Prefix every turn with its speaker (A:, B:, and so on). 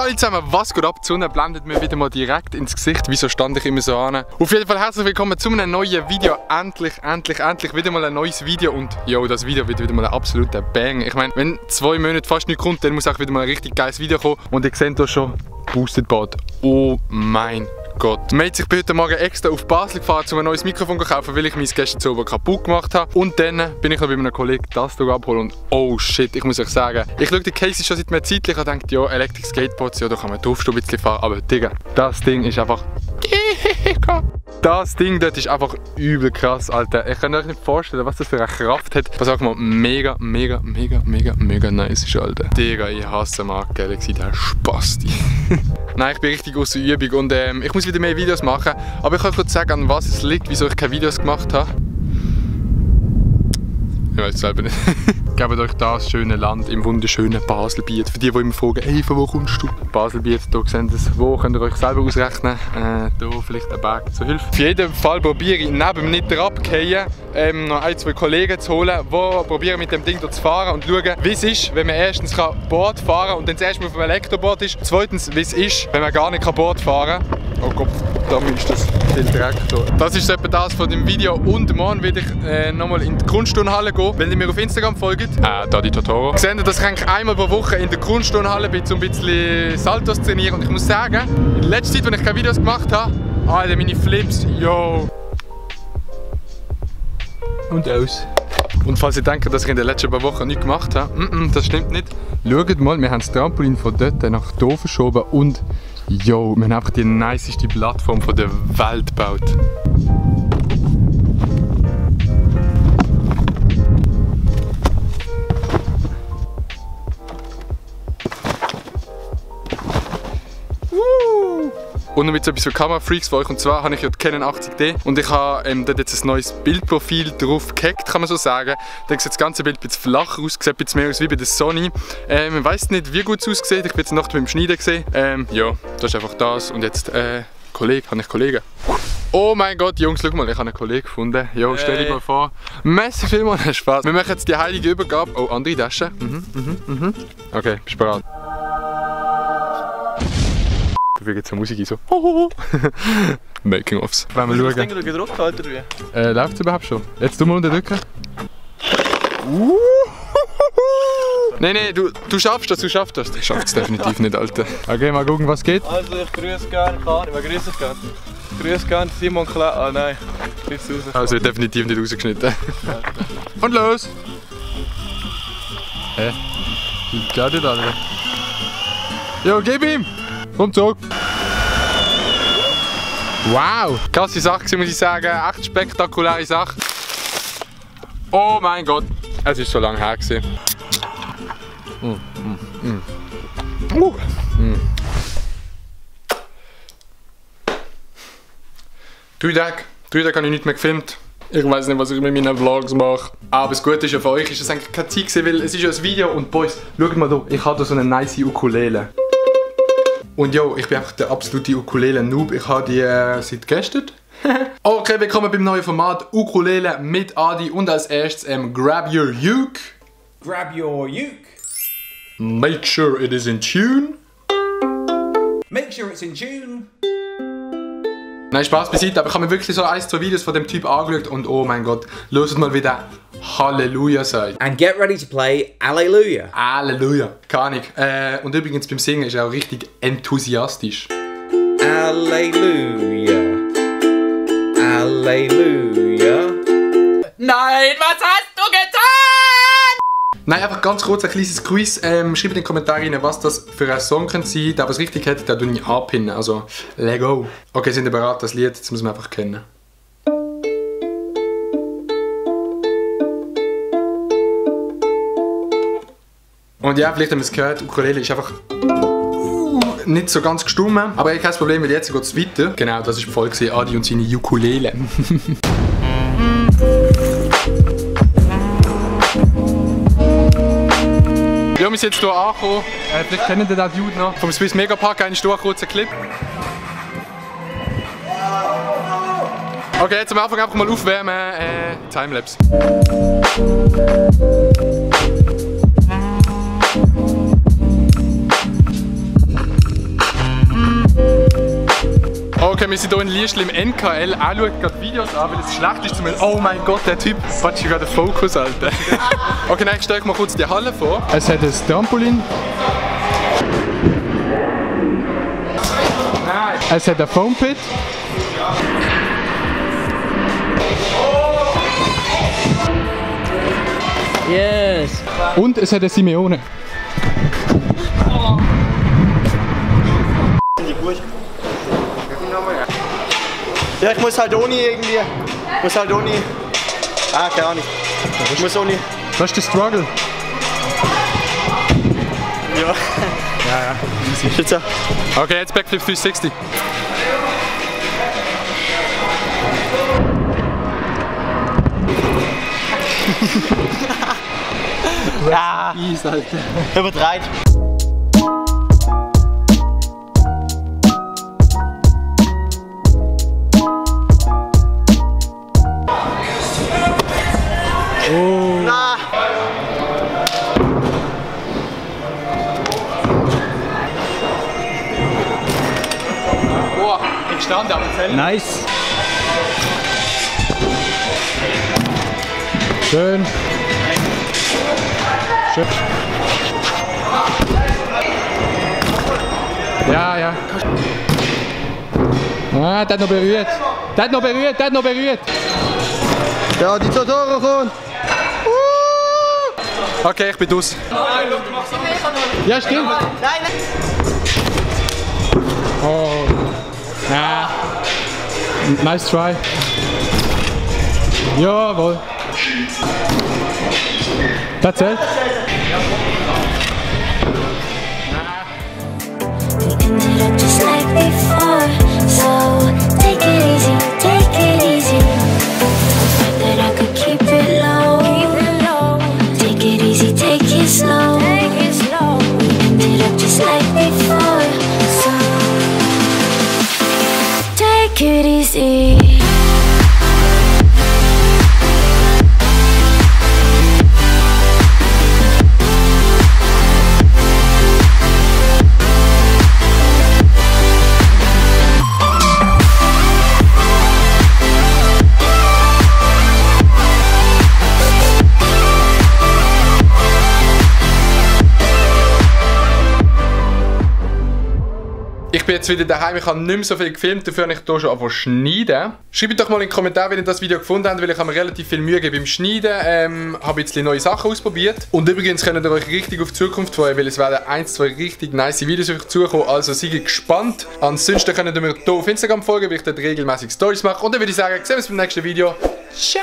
A: Hallo zusammen, was geht ab? Die Sonne blendet mir wieder mal direkt ins Gesicht. Wieso stand ich immer so an? Auf jeden Fall herzlich willkommen zu einem neuen Video. Endlich wieder mal ein neues Video. Und jo, das Video wird wieder mal ein absoluter Bang. Ich meine, wenn 2 Monate fast nicht kommt, dann muss auch wieder mal ein richtig geiles Video kommen. Und ihr seht hier schon Boosted Bad. Oh mein Gott. Ich bin heute Morgen extra auf Basel gefahren, um ein neues Mikrofon zu kaufen, weil ich mein gestern oben kaputt gemacht habe. Und dann bin ich noch bei einem Kollegen das hier abholen und oh shit, ich muss euch sagen, ich schaue den Case schon seit einer Zeit, ich habe gedacht, ja, Electric Skateboards, ja, da kann man drauf ein bisschen fahren, aber Digga, das Ding ist einfach... Das Ding dort ist einfach übel krass, Alter. Ich kann euch nicht vorstellen, was das für eine Kraft hat. Was auch mal mega nice ist, Alter. Digga, ich hasse Mark Galaxy, der Spasti. Nein, ich bin richtig aus der Übung und ich muss wieder mehr Videos machen. Aber ich kann kurz sagen, an was es liegt, wieso ich keine Videos gemacht habe. Ich weiß es selber nicht. Gebt euch das schöne Land im wunderschönen Baselbiet. Für die immer fragen, hey, von wo kommst du? Baselbiet, hier seht ihr es. Wo könnt ihr euch selber ausrechnen? Hier vielleicht ein Berg zur Hilfe. Auf jeden Fall probiere ich neben dem nicht abgehen, noch 1, 2 Kollegen zu holen, die probieren mit dem Ding hier zu fahren und schauen, wie es ist, wenn man erstens Board fahren kann und dann zuerst mal auf dem Elektroboard ist. Zweitens, wie es ist, wenn man gar nicht Board fahren kann. Oh Gott, da ist das viel Dreck da. Das ist etwa das von dem Video und morgen werde ich nochmal in die Grundsturnhalle gehen. Wenn ihr mir auf Instagram folgt, da die Totoro. Ich sehe, dass ich eigentlich einmal pro Woche in der Grundsturnhalle bin, um ein bisschen Saltos zu trainieren. Und ich muss sagen, in letzter Zeit, als ich keine Videos gemacht habe, Alter, meine Flips, yo. Und aus. Und falls ihr denkt, dass ich in den letzten paar Wochen nichts gemacht habe, das stimmt nicht. Schaut mal, wir haben das Trampolin von dort nach hier verschoben und yo, wir haben einfach die niceste Plattform von der Welt gebaut. Und noch mit so etwas für Kamerafreaks für euch. Und zwar habe ich ja die Canon 80D und ich habe dort jetzt ein neues Bildprofil drauf gehackt, kann man so sagen. Dann sieht das ganze Bild ein bisschen flacher aus, sieht ein bisschen mehr aus wie bei der Sony. Ich weiss nicht, wie gut es aussieht, ich bin jetzt Nacht beim Schneiden gesehen. Ja, das ist einfach das. Und jetzt, habe ich Kollegen. Oh mein Gott, Jungs, schau mal, ich habe einen Kollegen gefunden. Jo, stell dir mal vor. Messi Filmmann, Spaß. Wir machen jetzt die heilige Übergabe. Oh, andere Tasche. Okay, bist du bereit? Wir gehen zur Musik so. Making-ofs. Wollen wir schauen.
B: Hast du gedrückt, oder wie?
A: Läuft es überhaupt schon? Jetzt du mal unterdrücken. Nein, du schaffst das, du schaffst das. Du schaffst es definitiv nicht, Alter. Okay, mal gucken, was geht.
B: Also ich grüße gerne, Ich grüße gerne Simon Kla... Ah nein, bis raus.
A: Also wird definitiv nicht rausgeschnitten. Und los! Hä? Wie geht das, Alter? Jo, gib ihm! Komm zurück! Wow! Krasse Sache, muss ich sagen. Echt spektakuläre Sache. Oh mein Gott! Es ist so lange her gewesen. Drei Tage habe ich nicht mehr gefilmt. Ich weiß nicht, was ich mit meinen Vlogs mache. Aber das Gute ist ja für euch, ist es eigentlich keine Zeit gewesen, weil es ist ja ein Video. Und Boys, schaut mal hier, ich habe hier so eine nice Ukulele. Und yo, ich bin einfach der absolute Ukulele-Noob. Ich habe die seit gestern. Okay, willkommen beim neuen Format Ukulele mit Adi. Und als erstes Grab Your Uke.
C: Grab your uke.
A: Make sure it is in tune.
C: Make sure it's in tune.
A: Nein, Spaß beiseite, aber ich habe mir wirklich so 1, 2 Videos von dem Typ angeschaut und oh mein Gott, hört mal wieder Halleluja sagt.
C: And get ready to play Alleluia.
A: Halleluja, keine Ahnung. Und übrigens beim Singen ist er auch richtig enthusiastisch.
C: Alleluia. Alleluia. Nein, was hast du getan?
A: Nein, einfach ganz kurz ein kleines Quiz. Schreibt in die Kommentare rein, was das für ein Song könnte sein. Der, was richtig hat, der tue ich anpinnen. Also, let's go. Okay, sind ihr bereit? Das Lied, das muss man einfach kennen. Und ja, vielleicht haben wir es gehört, Ukulele ist einfach nicht so ganz gestummen. Aber ich habe kein Problem, weil jetzt geht es weiter. Genau, das war die Folge Adi und seine Ukulele. Ja, wir sind jetzt hier angekommen. Vielleicht kennen ihr den Dude noch. Vom Swiss Mega Park, einen kurzen Clip. Okay, jetzt am Anfang einfach mal aufwärmen. Timelapse. Okay, wir sind hier in Liestl im NKL. Auch schaut gerade Videos an, weil es schlecht ist zu mir. Oh mein Gott, der Typ quatscht gerade den Fokus, Alter. Okay, nein, ich stelle euch mal kurz die Halle vor. Es hat ein Trampolin. Nein. Es hat ein Foampit.
D: Yes!
A: Und es hat eine Simeone.
E: Ja, ich muss halt ohne irgendwie. Ah, keine Ahnung. Ich muss ohne.
A: Was ist der Struggle?
E: Ja.
A: Ja.
E: Easy. So.
A: Okay, jetzt Backflip 360.
E: Ja.
A: Easy, Alter.
E: Übertreibt. Oh. Na.
A: Boah, ich stand aber Fell.
D: Nice!
A: Schön. Schön. Ja. Ah, der hat noch berührt. Der hat noch berührt.
E: Ja, die 2 Tore kommen.
A: Okay, ich bin aus. Ja, stimmt.
E: Nein.
A: Oh. Ja. Nice try. Jawohl. Das zählt.
F: Ended up just like before, so take it easy, that I could keep it low, take it easy, take it slow, we ended up just like before, so take it easy.
A: Ich bin jetzt wieder daheim, ich habe nicht mehr so viel gefilmt, dafür habe ich hier schon angefangen zu schneiden. Schreibt doch mal in die Kommentare, wenn ihr das Video gefunden habt, weil ich habe mir relativ viel Mühe gegeben beim Schneiden. Habe jetzt neue Sachen ausprobiert. Und übrigens könnt ihr euch richtig auf die Zukunft freuen, weil es werden 1, 2 richtig nice Videos auf euch zukommen. Also seid gespannt. Ansonsten könnt ihr mir hier auf Instagram folgen, weil ich dort regelmäßig Stories mache. Und dann würde ich sagen, sehen wir uns beim nächsten Video. Ciao!